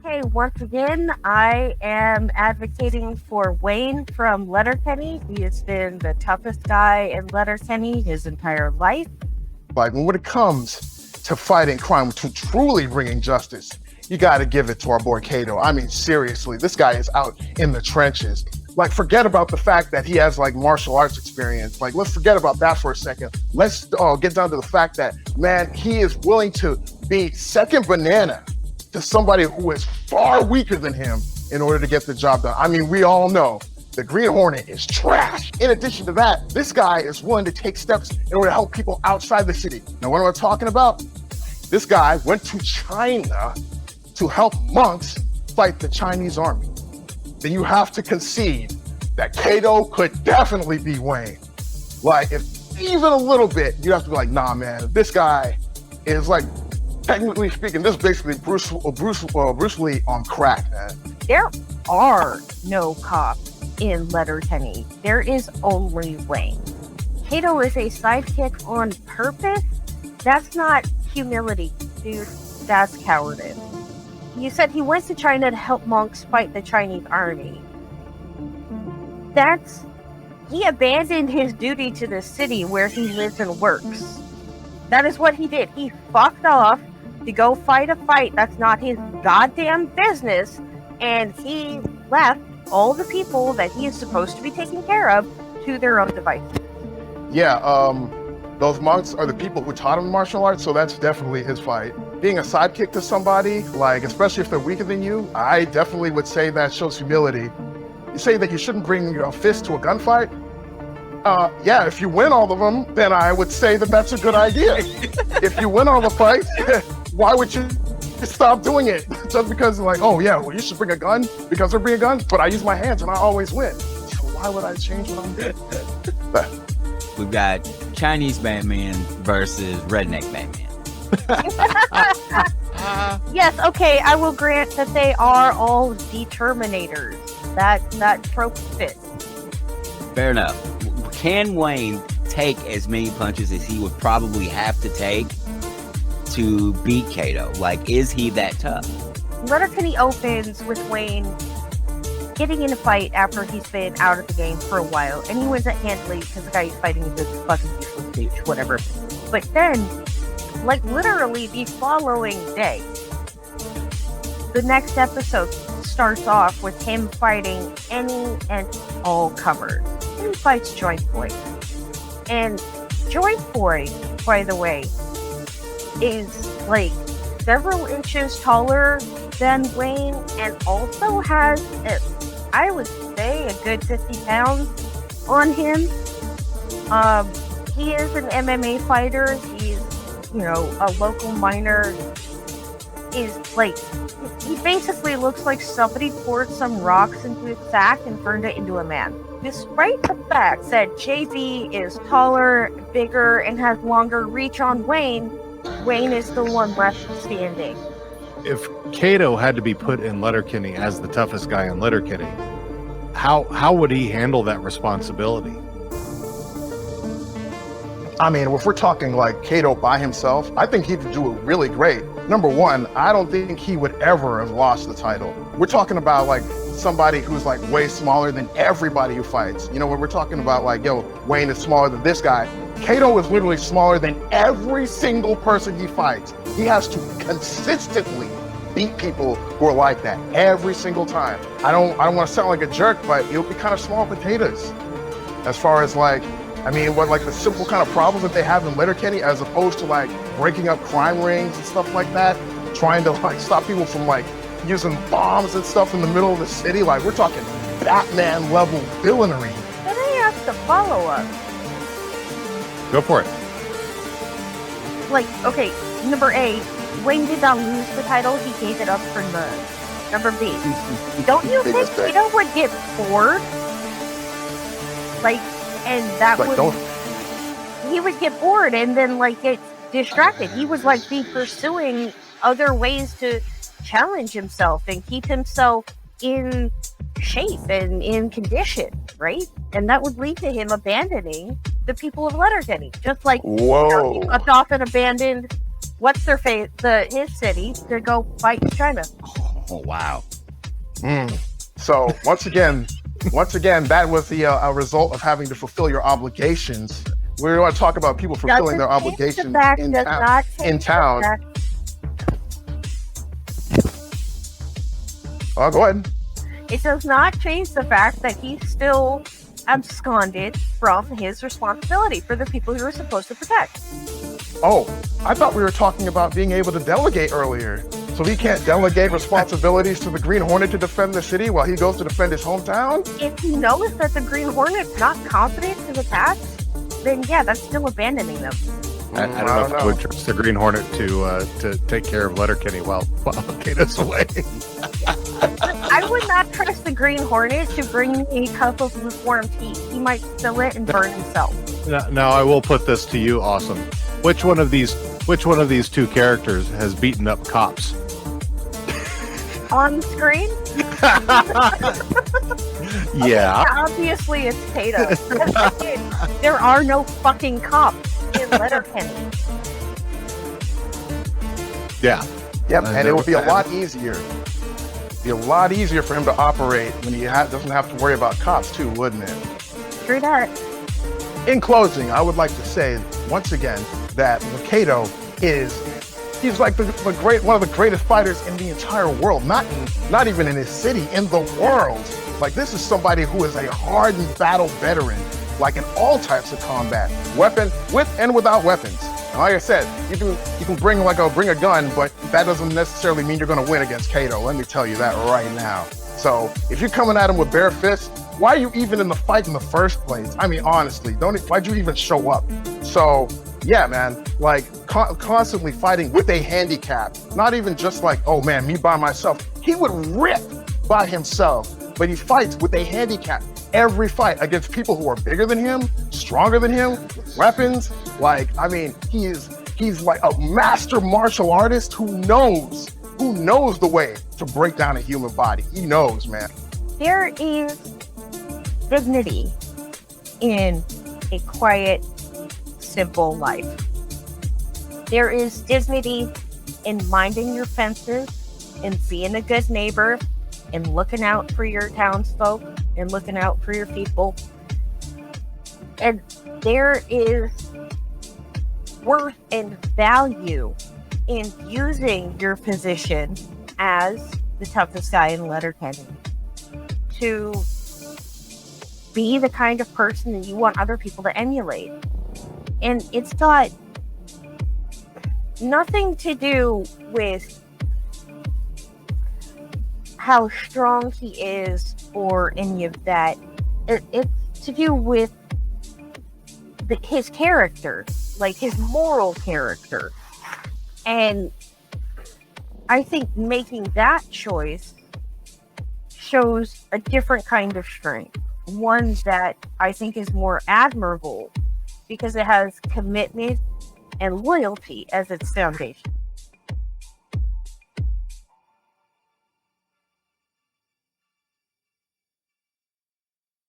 Okay, once again, I am advocating for Wayne from Letterkenny. He has been the toughest guy in Letterkenny his entire life. Like when it comes to fighting crime, to truly bringing justice, you got to give it to our boy Kato. I mean, seriously, this guy is out in the trenches. Like, forget about the fact that he has like martial arts experience. Like, let's forget about that for a second. Let's get down to the fact that, man, he is willing to be second banana to somebody who is far weaker than him in order to get the job done. I mean, we all know the Green Hornet is trash. In addition to that, this guy is willing to take steps in order to help people outside the city. Now, what am I talking about? This guy went to China to help monks fight the Chinese army. Then you have to concede that Kato could definitely be Wayne. Like, if even a little bit, you have to be like, nah, man, this guy is like, technically speaking, this is basically Bruce Lee on crack, man. There are no cops in Letterkenny. There is only Wayne. Kato is a sidekick on purpose. That's not humility, dude. That's cowardice. You said he went to China to help monks fight the Chinese army. He abandoned his duty to the city where he lives and works. That is what he did. He fucked off to go fight a fight that's not his goddamn business, and he left all the people that he is supposed to be taking care of to their own devices. Yeah, those monks are the people who taught him martial arts, so that's definitely his fight. Being a sidekick to somebody, like, especially if they're weaker than you, I definitely would say that shows humility. You say that you shouldn't bring your fist to a gunfight? Yeah, if you win all of them, then I would say that that's a good idea. If you win all the fights, why would you stop doing it? Just because, like, oh yeah, well, you should bring a gun because there bring a gun, but I use my hands and I always win. So why would I change what I'm doing? We've got Chinese Batman versus Redneck Batman. Yes, okay, I will grant that they are all determinators. That trope fits. Fair enough. Can Wayne take as many punches as he would probably have to take to beat Kato? Like, is he that tough? Letterkenny opens with Wayne getting in a fight after he's been out of the game for a while, and he wins it handily because the guy he's fighting is this fucking useless douche, whatever. But then, like, literally the following day, the next episode starts off with him fighting any and all comers. And he fights Joint Boy. And Joint Boy, by the way, is like several inches taller than Wayne and also has, I would say, a good 50 pounds on him. He is an MMA fighter. He's, a local miner. Is like, he basically looks like somebody poured some rocks into a sack and turned it into a man. Despite the fact that JB is taller, bigger, and has longer reach on Wayne is the one left standing. If Kato had to be put in Letterkenny as the toughest guy in Letterkenny, how would he handle that responsibility? I mean, if we're talking like Kato by himself, I think he'd do it really great. Number one, I don't think he would ever have lost the title. We're talking about like somebody who's like way smaller than everybody who fights. When we're talking about like, Wayne is smaller than this guy. Kato is literally smaller than every single person he fights. He has to consistently beat people who are like that every single time. I don't want to sound like a jerk, but it would be kind of small potatoes as far as like, what like the simple kind of problems that they have in Letterkenny, as opposed to like breaking up crime rings and stuff like that, trying to like stop people from like using bombs and stuff in the middle of the city. Like, we're talking Batman level villainy. Then I asked a follow-up. Go for it. Like, okay, number A, Wayne did not lose the title, he gave it up for none. Number B, don't you think Kato would get bored? Like, and that like, he would get bored and then like get distracted. He was like pursuing other ways to challenge himself and keep himself in shape and in condition, right? And that would lead to him abandoning the people of Letterkenny, just like he left off and abandoned his city to go fight in China. Oh wow. So once again, that was the a result of having to fulfill your obligations. We want to talk about people fulfilling their obligations in town. Oh, go ahead. It does not change the fact that he's still absconded from his responsibility for the people he was supposed to protect. Oh, I thought we were talking about being able to delegate earlier. So he can't delegate responsibilities to the Green Hornet to defend the city while he goes to defend his hometown? If he knows that the Green Hornet's not competent to attack, then yeah, that's still abandoning them. I don't know if I would trust the Green Hornet to take care of Letterkenny while Kato's away. I would not trust the Green Hornet to bring a cup of lukewarm tea. He might spill it and burn himself. Now I will put this to you, Awesome. Which one of these two characters has beaten up cops? On screen? Yeah. Okay, obviously it's Kato. There are no fucking cops in Letterkenny. Yeah. Yep, and it would be a lot easier. Be a lot easier for him to operate when he doesn't have to worry about cops too, wouldn't it? True that. In closing, I would like to say once again that Kato he's like one of the greatest fighters in the entire world, not even in his city, in the world. Like, this is somebody who is a hardened battle veteran, like in all types of combat, weapon with and without weapons. And like I said, you can bring a gun, but that doesn't necessarily mean you're going to win against Kato. Let me tell you that right now. So if you're coming at him with bare fists, why are you even in the fight in the first place? I mean, honestly, why'd you even show up? So yeah, man, like constantly fighting with a handicap, not even just like, oh man, me by myself. He would rip by himself, but he fights with a handicap every fight against people who are bigger than him, stronger than him, with weapons. Like, I mean, he's like a master martial artist who knows the way to break down a human body. He knows, man. There is dignity in a quiet, simple life. There is dignity in minding your fences and being a good neighbor and looking out for your townsfolk and looking out for your people. And there is worth and value in using your position as the toughest guy in Letterkenny to be the kind of person that you want other people to emulate. And it's got nothing to do with how strong he is or any of that. It's to do with his character, like his moral character. And I think making that choice shows a different kind of strength. One that I think is more admirable because it has commitment and loyalty as its foundation.